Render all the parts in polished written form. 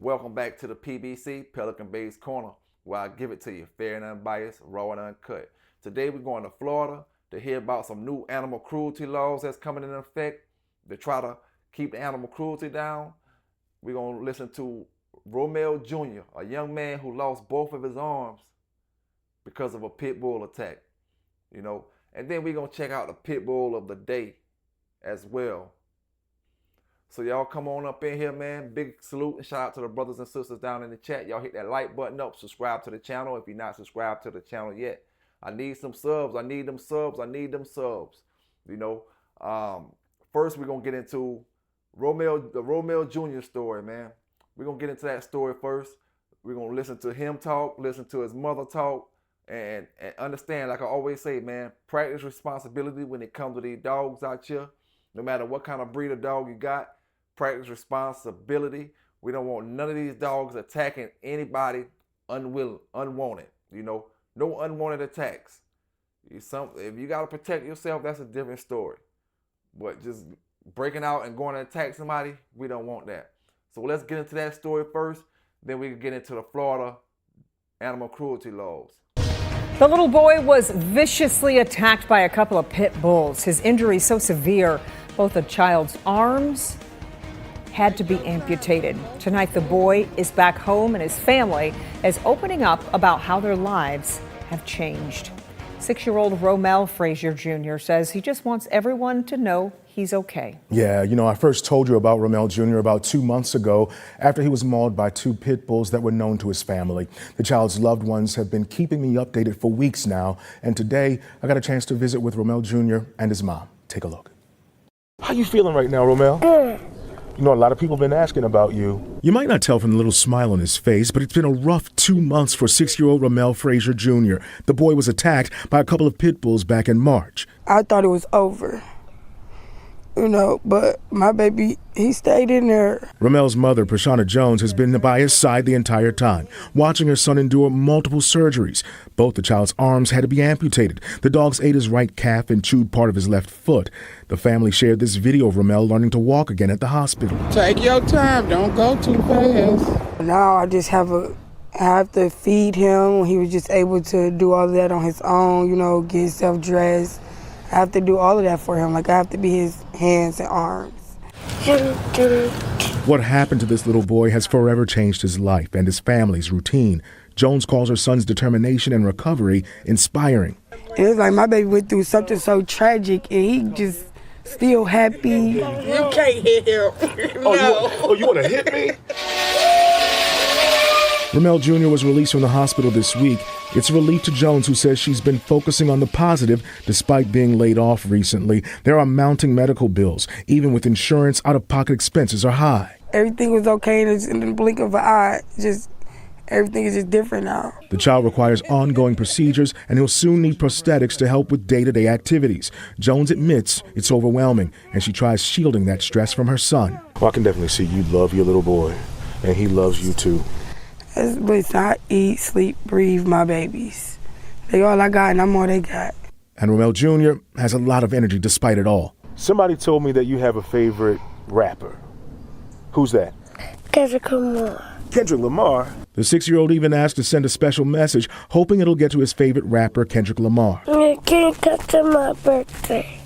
Welcome back to the PBC, Pelican Bay's Corner, where I give it to you fair and unbiased, raw and uncut. Today we're going to Florida to hear about some new animal cruelty laws that's coming into effect to try to keep the animal cruelty down. We're going to listen to Romel Jr., a young man who lost both of his arms because of a pit bull attack, And then we're going to check out the pit bull of the day as well. So y'all come on up in here, man. Big salute and shout out to the brothers and sisters down in the chat. Y'all hit that like button up, subscribe to the channel if you're not subscribed to the channel yet. I need some subs. I need them subs. First we're going to get into the Romel Jr. story, man. We're going to get into that story first. We're going to listen to him talk, listen to his mother talk, and understand, like I always say, man, practice responsibility when it comes to these dogs out here. No matter what kind of breed of dog you got, practice responsibility. We don't want none of these dogs attacking anybody unwanted. No unwanted attacks. If you got to protect yourself, that's a different story. But just breaking out and going to attack somebody, we don't want that. So let's get into that story first. Then we can get into the Florida animal cruelty laws. The little boy was viciously attacked by a couple of pit bulls. His injury so severe, both the child's arms had to be amputated. Tonight, the boy is back home and his family is opening up about how their lives have changed. 6-year-old Romel Frazier Jr. says he just wants everyone to know he's okay. Yeah, I first told you about Romel Jr. about 2 months ago after he was mauled by 2 pit bulls that were known to his family. The child's loved ones have been keeping me updated for weeks now, and today I got a chance to visit with Romel Jr. and his mom. Take a look. How you feeling right now, Romel? Good. A lot of people have been asking about you. You might not tell from the little smile on his face, but it's been a rough 2 months for 6-year-old Romel Frazier Jr. The boy was attacked by a couple of pit bulls back in March. I thought it was over, but my baby, he stayed in there. Romel's mother, Prashana Jones, has been by his side the entire time, watching her son endure multiple surgeries. Both the child's arms had to be amputated. The dogs ate his right calf and chewed part of his left foot. The family shared this video of Romel learning to walk again at the hospital. Take your time, don't go too fast. Now I just I have to feed him. He was just able to do all of that on his own, get himself dressed. I have to do all of that for him. I have to be his hands and arms. What happened to this little boy has forever changed his life and his family's routine. Jones calls her son's determination and recovery inspiring. It was like my baby went through something so tragic and he just still happy. You can't hit him. No. You want to hit me? Romel Jr. was released from the hospital this week. It's a relief to Jones, who says she's been focusing on the positive despite being laid off recently. There are mounting medical bills. Even with insurance, out-of-pocket expenses are high. Everything was okay in the blink of an eye. Everything is just different now. The child requires ongoing procedures, and he'll soon need prosthetics to help with day-to-day activities. Jones admits it's overwhelming, and she tries shielding that stress from her son. Well, I can definitely see you love your little boy, and he loves you too. But I eat, sleep, breathe my babies. They all I got, and I'm all they got. And Romel Jr. has a lot of energy despite it all. Somebody told me that you have a favorite rapper. Who's that? Kendrick Lamar. Kendrick Lamar? The 6-year-old even asked to send a special message, hoping it'll get to his favorite rapper, Kendrick Lamar. You can't come to my birthday.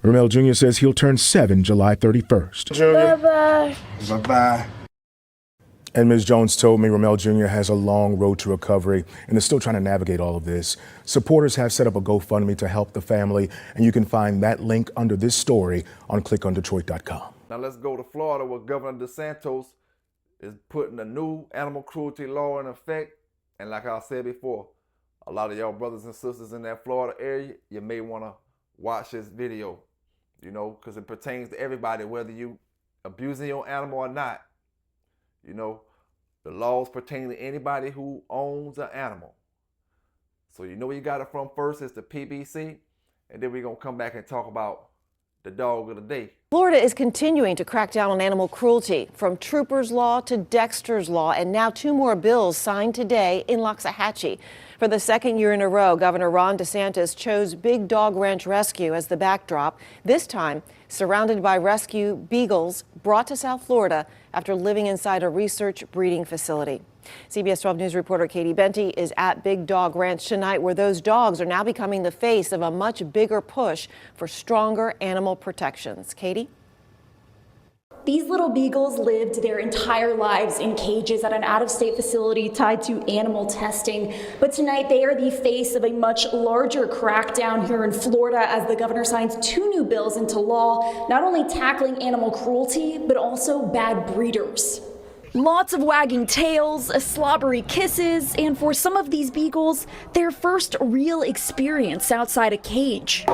Romel Jr. says he'll turn 7 July 31st. Bye-bye. Bye-bye. And Ms. Jones told me Romel Jr. has a long road to recovery and is still trying to navigate all of this. Supporters have set up a GoFundMe to help the family, and you can find that link under this story on clickondetroit.com. Now let's go to Florida, where Governor DeSantis is putting a new animal cruelty law in effect. And like I said before, a lot of y'all brothers and sisters in that Florida area, you may want to watch this video, because it pertains to everybody, whether you abusing your animal or not. The laws pertain to anybody who owns an animal. So where you got it from first is the PBC, and then we're going to come back and talk about the dog of the day. Florida is continuing to crack down on animal cruelty, from Trooper's Law to Dexter's Law, and now 2 more bills signed today in Loxahatchee. For the 2nd year in a row, Governor Ron DeSantis chose Big Dog Ranch Rescue as the backdrop, this time surrounded by rescue beagles brought to South Florida after living inside a research breeding facility. CBS 12 News reporter Katie Benty is at Big Dog Ranch tonight, where those dogs are now becoming the face of a much bigger push for stronger animal protections. Katie? These little beagles lived their entire lives in cages at an out-of-state facility tied to animal testing. But tonight they are the face of a much larger crackdown here in Florida as the governor signs 2 new bills into law, not only tackling animal cruelty, but also bad breeders. Lots of wagging tails, slobbery kisses, and for some of these beagles, their first real experience outside a cage.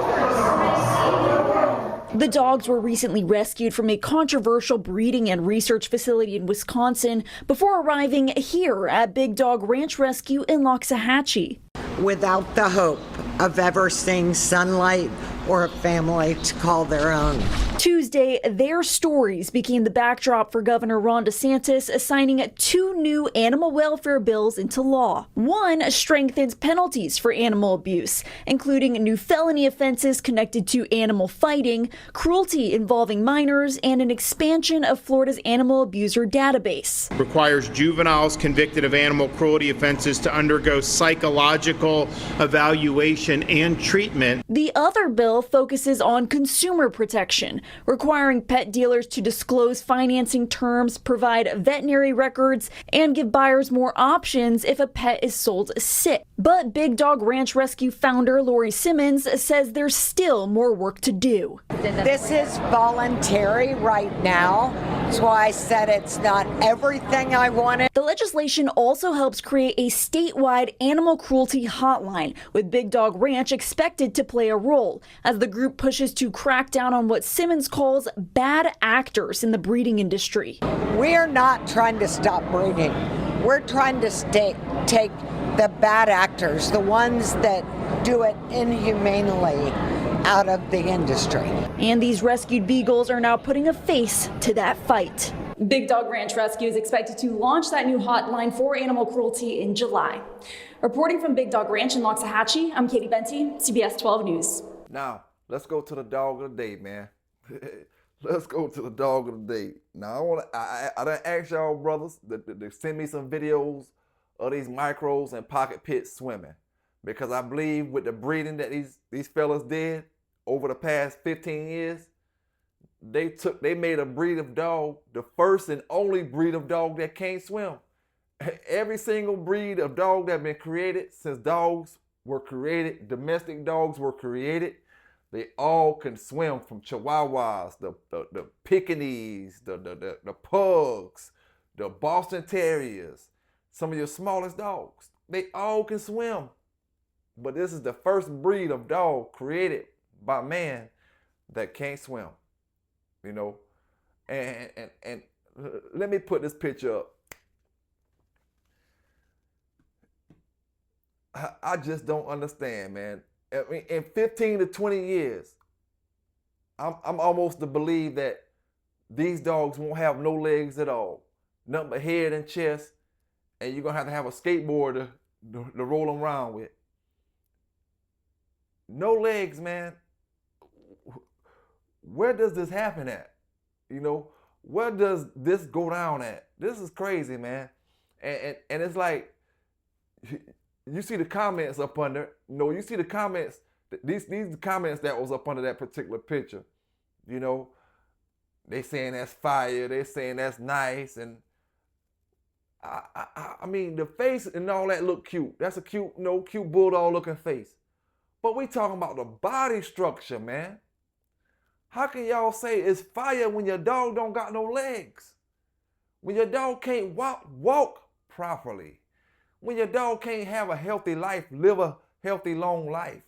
The dogs were recently rescued from a controversial breeding and research facility in Wisconsin before arriving here at Big Dog Ranch Rescue in Loxahatchee. Without the hope of ever seeing sunlight or a family to call their own. Tuesday, their stories became the backdrop for Governor Ron DeSantis signing 2 new animal welfare bills into law. One strengthens penalties for animal abuse, including new felony offenses connected to animal fighting, cruelty involving minors, and an expansion of Florida's animal abuser database. Requires juveniles convicted of animal cruelty offenses to undergo psychological evaluation and treatment. The other bill focuses on consumer protection, requiring pet dealers to disclose financing terms, provide veterinary records, and give buyers more options if a pet is sold sick. But Big Dog Ranch Rescue founder Lori Simmons says there's still more work to do. This is voluntary right now. That's why I said it's not everything I wanted. The legislation also helps create a statewide animal cruelty hotline, with Big Dog Ranch expected to play a role as the group pushes to crack down on what Simmons calls bad actors in the breeding industry. We're not trying to stop breeding. We're trying to take the bad actors, the ones that do it inhumanely, out of the industry. And these rescued beagles are now putting a face to that fight. Big Dog Ranch Rescue is expected to launch that new hotline for animal cruelty in July. Reporting from Big Dog Ranch in Loxahatchee, I'm Katie Benty, CBS 12 News. Now, let's go to the dog of the day, man. Let's go to the dog of the day. Now, I done asked y'all brothers to send me some videos of these micros and pocket pits swimming, because I believe with the breeding that these fellas did over the past 15 years, they made a breed of dog, the first and only breed of dog that can't swim. Every single breed of dog that been created since dogs were created, domestic dogs were created, they all can swim, from Chihuahuas, the Pekingese, the Pugs, the Boston Terriers, some of your smallest dogs. They all can swim. But this is the first breed of dog created by man that can't swim. You know? And let me put this picture up. I just don't understand, man. I mean, in 15 to 20 years, I'm almost to believe that these dogs won't have no legs at all. Nothing but head and chest, and you're going to have a skateboard to roll them around with. No legs, man. Where does this happen at? You know, where does this go down at? This is crazy, man. And it's like, you see the comments up under, you see the comments, these comments that was up under that particular picture. You know, they saying that's fire, they saying that's nice, and I mean, the face and all that look cute. That's a cute bulldog looking face. But we talking about the body structure, man. How can y'all say it's fire when your dog don't got no legs? When your dog can't walk properly? When your dog can't have a healthy life, live a healthy, long life?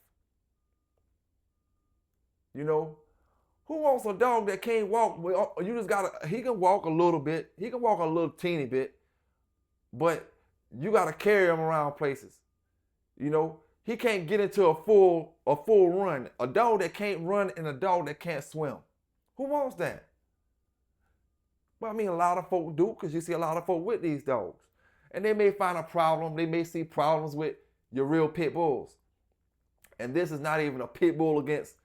You know, who wants a dog that can't walk? You just gotta, he can walk a little bit. He can walk a little teeny bit, but you gotta carry him around places. You know, he can't get into a full run. A dog that can't run and a dog that can't swim. Who wants that? Well, I mean, a lot of folk do, because you see a lot of folk with these dogs. And they may find a problem. They may see problems with your real pit bulls. And this is not even a pit bull against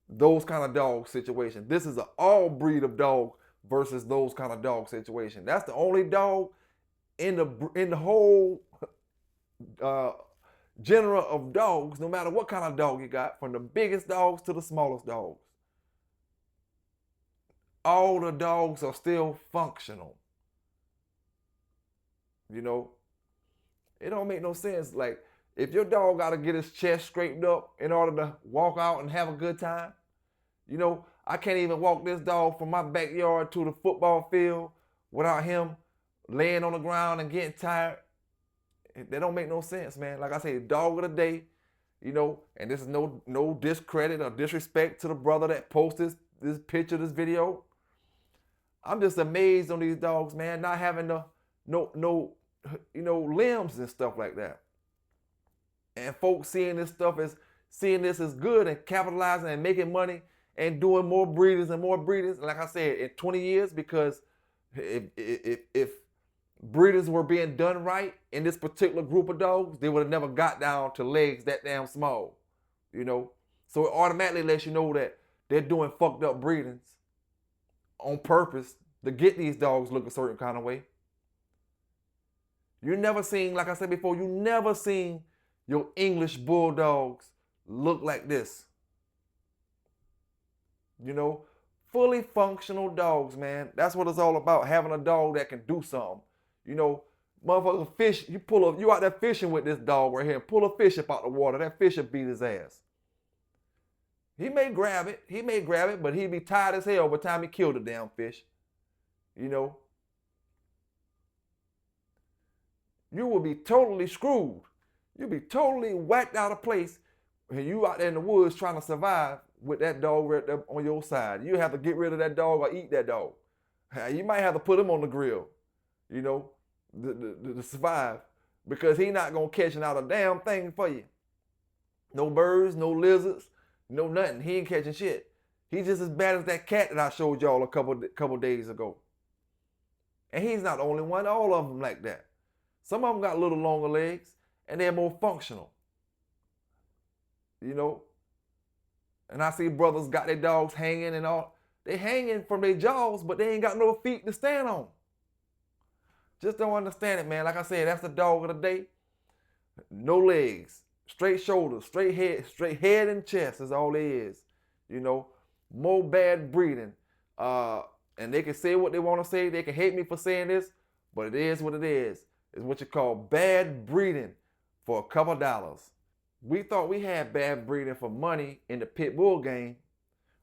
those kind of dog situation. This is an all breed of dog versus those kind of dog situation. That's the only dog in the whole genre of dogs, no matter what kind of dog you got, from the biggest dogs to the smallest dogs. All the dogs are still functional. You know, it don't make no sense. Like, if your dog got to get his chest scraped up in order to walk out and have a good time, you know, I can't even walk this dog from my backyard to the football field without him laying on the ground and getting tired. That don't make no sense, man. Like I say, dog of the day, you know, and this is no discredit or disrespect to the brother that posted this picture, this video. I'm just amazed on these dogs, man, not having no limbs and stuff like that. And folks seeing this as good and capitalizing and making money and doing more breeders and more breeders. Like I said, in 20 years, because if breeders were being done right in this particular group of dogs, they would have never got down to legs that damn small, you know. So it automatically lets you know that they're doing fucked up breedings on purpose to get these dogs look a certain kind of way. You never seen, like I said before, you never seen your English bulldogs look like this. You know, fully functional dogs, man. That's what it's all about, having a dog that can do something. You know, motherfucker fish, you out there fishing with this dog right here and pull a fish up out the water, that fish will beat his ass. He may grab it, but he'd be tired as hell by the time he killed the damn fish. You know, you will be totally screwed. You'll be totally whacked out of place when you out there in the woods trying to survive with that dog right there on your side. You have to get rid of that dog or eat that dog. You might have to put him on the grill, you know, to survive, because he not going to catch out a damn thing for you. No birds, no lizards, no nothing. He ain't catching shit. He's just as bad as that cat that I showed y'all a couple days ago. And he's not the only one. All of them like that. Some of them got a little longer legs, and they're more functional. You know? And I see brothers got their dogs hanging and all. They hanging from their jaws, but they ain't got no feet to stand on. Just don't understand it, man. Like I said, that's the dog of the day. No legs, straight shoulders, straight head and chest is all it is. You know, more bad breeding. And they can say what they want to say. They can hate me for saying this, but it is what it is. It's what you call bad breeding for a couple dollars. We thought we had bad breeding for money in the Pitbull game,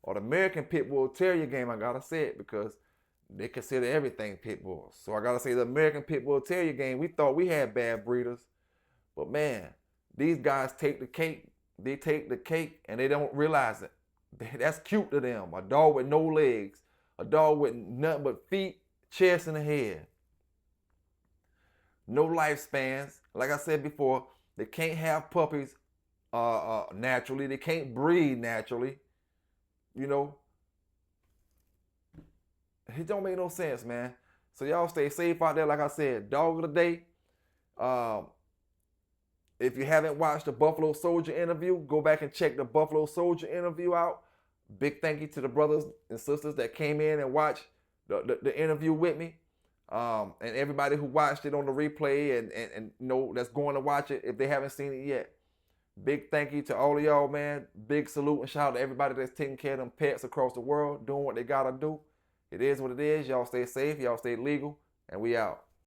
or the American Pitbull Terrier game. I gotta say it because they consider everything Pitbulls. So I gotta say the American Pitbull Terrier game, we thought we had bad breeders. But man, these guys take the cake. They take the cake and they don't realize it. That's cute to them. A dog with no legs. A dog with nothing but feet, chest, and a head. No lifespans. Like I said before, they can't have puppies naturally. They can't breed naturally. You know, it don't make no sense, man. So y'all stay safe out there. Like I said, dog of the day. If you haven't watched the Buffalo Soldier interview, go back and check the Buffalo Soldier interview out. Big thank you to the brothers and sisters that came in and watched the interview with me. And everybody who watched it on the replay and you know, that's going to watch it if they haven't seen it yet. Big thank you to all of y'all, man. Big salute and shout out to everybody that's taking care of them pets across the world, doing what they gotta do. It is what it is. Y'all stay safe, y'all stay legal, and we out.